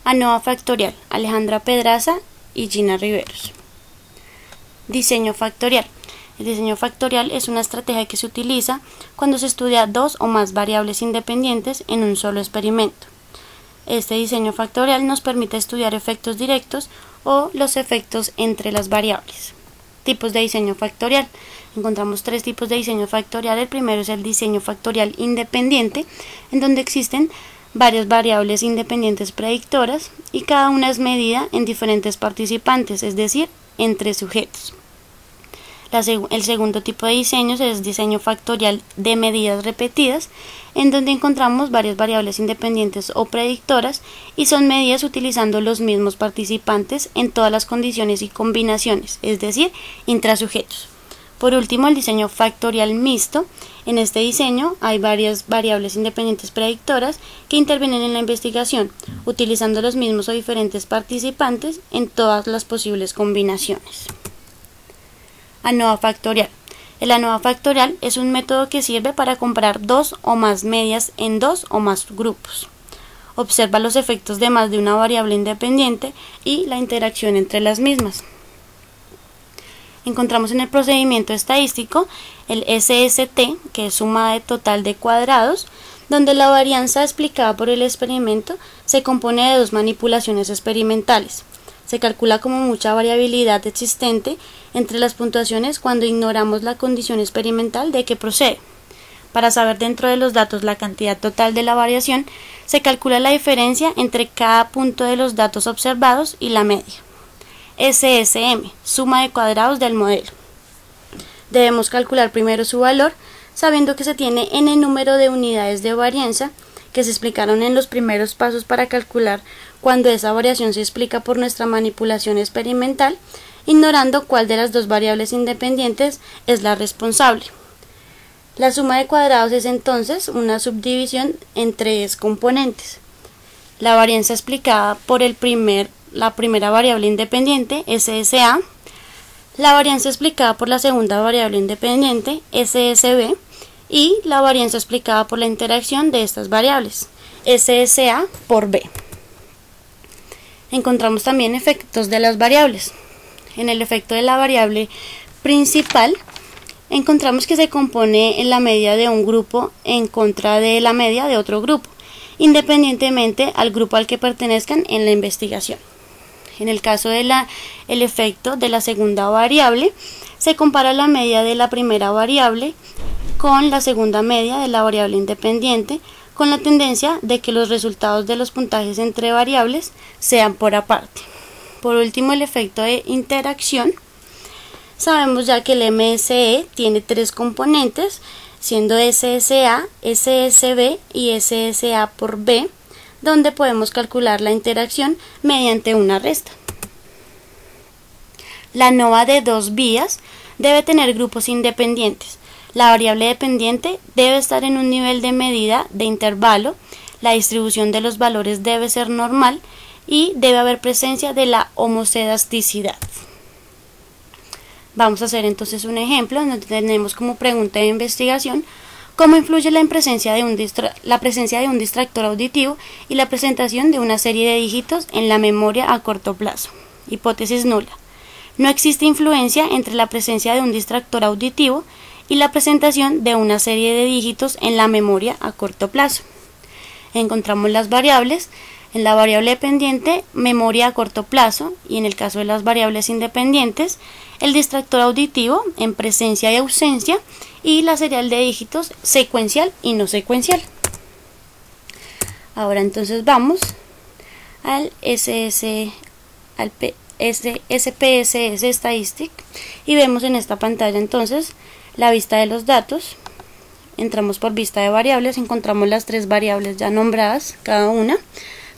ANOVA factorial, Alejandra Pedraza y Gina Riveros. Diseño factorial. El diseño factorial es una estrategia que se utiliza cuando se estudia dos o más variables independientes en un solo experimento. Este diseño factorial nos permite estudiar efectos directos o los efectos entre las variables. Tipos de diseño factorial. Encontramos tres tipos de diseño factorial. El primero es el diseño factorial independiente, en donde existen varias variables independientes predictoras y cada una es medida en diferentes participantes, es decir, entre sujetos. El segundo tipo de diseños es diseño factorial de medidas repetidas, en donde encontramos varias variables independientes o predictoras y son medidas utilizando los mismos participantes en todas las condiciones y combinaciones, es decir, intrasujetos. Por último, el diseño factorial mixto. En este diseño hay varias variables independientes predictoras que intervienen en la investigación, utilizando los mismos o diferentes participantes en todas las posibles combinaciones. ANOVA factorial. El ANOVA factorial es un método que sirve para comparar dos o más medias en dos o más grupos. Observa los efectos de más de una variable independiente y la interacción entre las mismas. Encontramos en el procedimiento estadístico el SST, que es suma de total de cuadrados, donde la varianza explicada por el experimento se compone de dos manipulaciones experimentales. Se calcula como mucha variabilidad existente entre las puntuaciones cuando ignoramos la condición experimental de que procede. Para saber dentro de los datos la cantidad total de la variación, se calcula la diferencia entre cada punto de los datos observados y la media. SSM, suma de cuadrados del modelo. Debemos calcular primero su valor, sabiendo que se tiene n número de unidades de varianza que se explicaron en los primeros pasos para calcular cuando esa variación se explica por nuestra manipulación experimental, ignorando cuál de las dos variables independientes es la responsable. La suma de cuadrados es entonces una subdivisión en tres componentes. La varianza explicada por la primera variable independiente, SSA, la varianza explicada por la segunda variable independiente, SSB, y la varianza explicada por la interacción de estas variables, SSA por B. Encontramos también efectos de las variables. En el efecto de la variable principal, encontramos que se compone en la media de un grupo en contra de la media de otro grupo, independientemente al grupo al que pertenezcan en la investigación. En el caso del efecto de la segunda variable, se compara la media de la primera variable con la segunda media de la variable independiente, con la tendencia de que los resultados de los puntajes entre variables sean por aparte. Por último, el efecto de interacción. Sabemos ya que el MSE tiene tres componentes, siendo SSA, SSB y SSA por B, donde podemos calcular la interacción mediante una resta. La ANOVA de dos vías debe tener grupos independientes. La variable dependiente debe estar en un nivel de medida de intervalo, la distribución de los valores debe ser normal y debe haber presencia de la homocedasticidad. Vamos a hacer entonces un ejemplo donde tenemos como pregunta de investigación cómo influye la presencia de un distractor auditivo y la presentación de una serie de dígitos en la memoria a corto plazo. Hipótesis nula. No existe influencia entre la presencia de un distractor auditivo y la presentación de una serie de dígitos en la memoria a corto plazo. Encontramos las variables. En la variable dependiente, memoria a corto plazo, y en el caso de las variables independientes, el distractor auditivo en presencia y ausencia, y la serial de dígitos secuencial y no secuencial. Ahora entonces vamos al SPSS Statistic y vemos en esta pantalla entonces la vista de los datos. Entramos por vista de variables, encontramos las tres variables ya nombradas, cada una.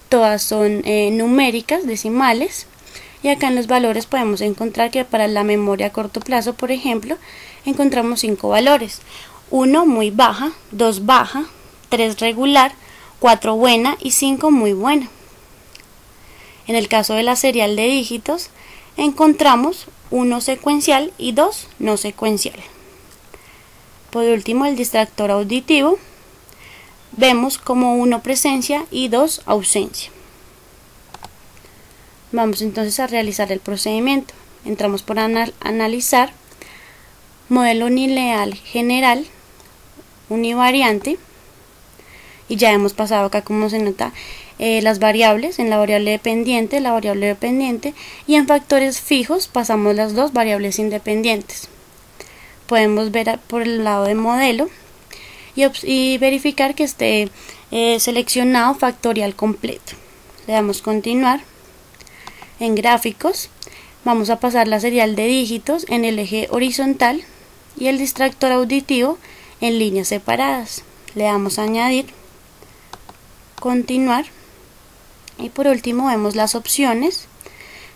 Todas son numéricas, decimales, y acá en los valores podemos encontrar que para la memoria a corto plazo, por ejemplo, encontramos 5 valores: 1 muy baja, 2 baja, 3 regular, 4 buena y 5 muy buena. En el caso de la serial de dígitos, encontramos 1 secuencial y 2 no secuencial. Por último, el distractor auditivo, vemos como 1 presencia y 2 ausencia. Vamos entonces a realizar el procedimiento. Entramos por analizar, modelo lineal general, univariante, y ya hemos pasado acá, como se nota, las variables, en la variable dependiente, y en factores fijos pasamos las dos variables independientes. Podemos ver por el lado de modelo y verificar que esté seleccionado factorial completo. Le damos continuar. En gráficos vamos a pasar la serial de dígitos en el eje horizontal y el distractor auditivo en líneas separadas. Le damos a añadir, continuar, y por último vemos las opciones.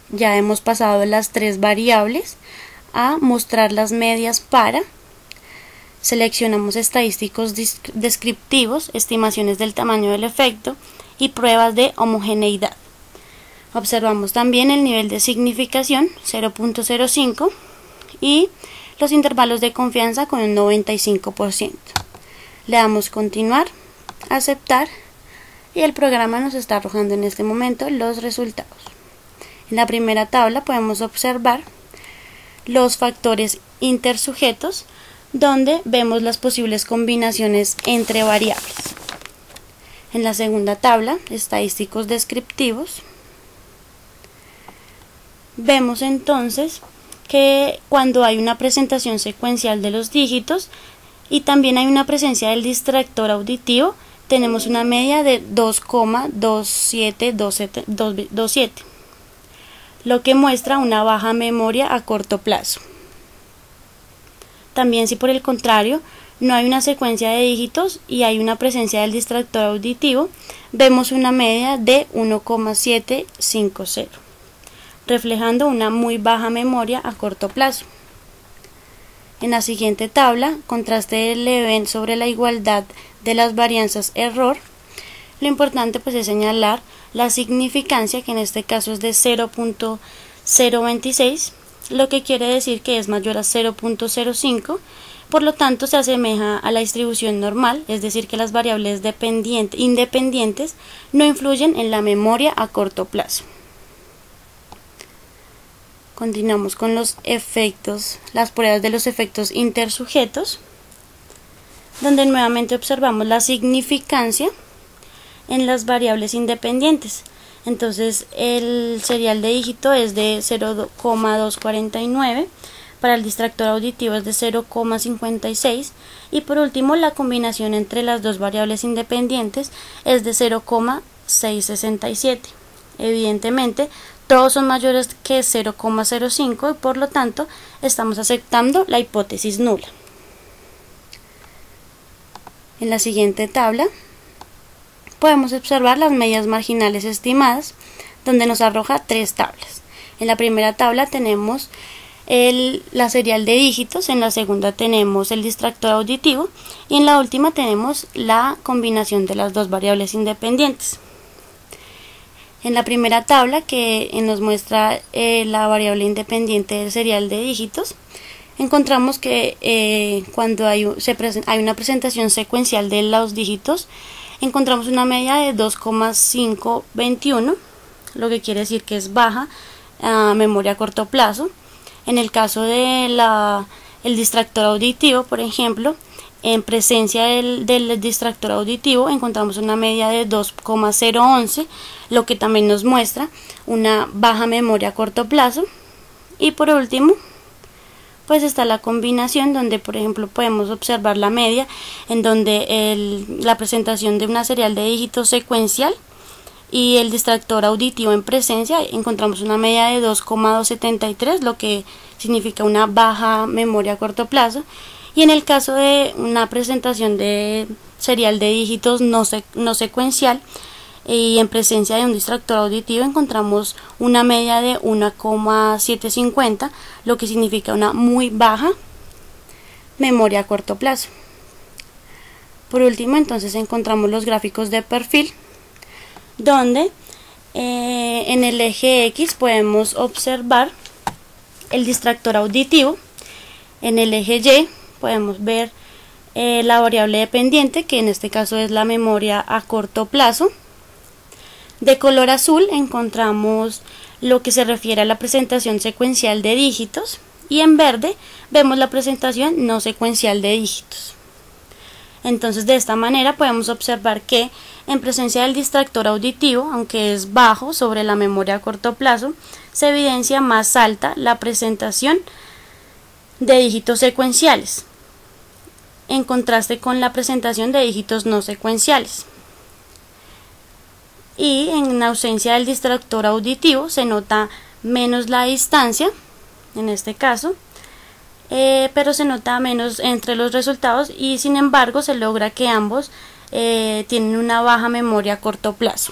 Ya hemos pasado las tres variables a mostrar las medias para. Seleccionamos estadísticos descriptivos, estimaciones del tamaño del efecto y pruebas de homogeneidad. Observamos también el nivel de significación 0.05 y los intervalos de confianza con un 95%. Le damos continuar, aceptar, y el programa nos está arrojando en este momento los resultados. En la primera tabla podemos observar los factores intersujetos, donde vemos las posibles combinaciones entre variables. En la segunda tabla, estadísticos descriptivos, vemos entonces que cuando hay una presentación secuencial de los dígitos y también hay una presencia del distractor auditivo, tenemos una media de 2,2727, lo que muestra una baja memoria a corto plazo. También, si por el contrario no hay una secuencia de dígitos y hay una presencia del distractor auditivo, vemos una media de 1,750, reflejando una muy baja memoria a corto plazo. En la siguiente tabla, contraste de Leven sobre la igualdad de las varianzas error. Lo importante pues es señalar la significancia, que en este caso es de 0.026, lo que quiere decir que es mayor a 0.05, por lo tanto se asemeja a la distribución normal, es decir que las variables independientes no influyen en la memoria a corto plazo. Continuamos con los efectos, las pruebas de los efectos intersujetos, donde nuevamente observamos la significancia en las variables independientes. Entonces el serial de dígito es de 0,249, para el distractor auditivo es de 0,56 y por último la combinación entre las dos variables independientes es de 0,667. Evidentemente todos son mayores que 0,05 y por lo tanto estamos aceptando la hipótesis nula. En la siguiente tabla podemos observar las medias marginales estimadas, donde nos arroja tres tablas. En la primera tabla tenemos la serial de dígitos, en la segunda tenemos el distractor auditivo y en la última tenemos la combinación de las dos variables independientes. En la primera tabla, que nos muestra la variable independiente del serial de dígitos, encontramos que cuando hay una presentación secuencial de los dígitos, encontramos una media de 2,521, lo que quiere decir que es baja memoria a corto plazo. En el caso de el distractor auditivo, por ejemplo, en presencia del distractor auditivo encontramos una media de 2,011, lo que también nos muestra una baja memoria a corto plazo. Y por último, pues está la combinación, donde por ejemplo podemos observar la media en donde la presentación de una serial de dígitos secuencial y el distractor auditivo en presencia encontramos una media de 2,273, lo que significa una baja memoria a corto plazo. Y en el caso de una presentación de serial de dígitos no secuencial y en presencia de un distractor auditivo encontramos una media de 1,750, lo que significa una muy baja memoria a corto plazo. Por último, entonces encontramos los gráficos de perfil, donde en el eje X podemos observar el distractor auditivo. En el eje Y podemos ver la variable dependiente, que en este caso es la memoria a corto plazo. De color azul encontramos lo que se refiere a la presentación secuencial de dígitos, y en verde vemos la presentación no secuencial de dígitos. Entonces, de esta manera podemos observar que en presencia del distractor auditivo, aunque es bajo sobre la memoria a corto plazo, se evidencia más alta la presentación de dígitos secuenciales, en contraste con la presentación de dígitos no secuenciales. Y en ausencia del distractor auditivo se nota menos la distancia, en este caso, pero se nota menos entre los resultados, y sin embargo se logra que ambos tienen una baja memoria a corto plazo.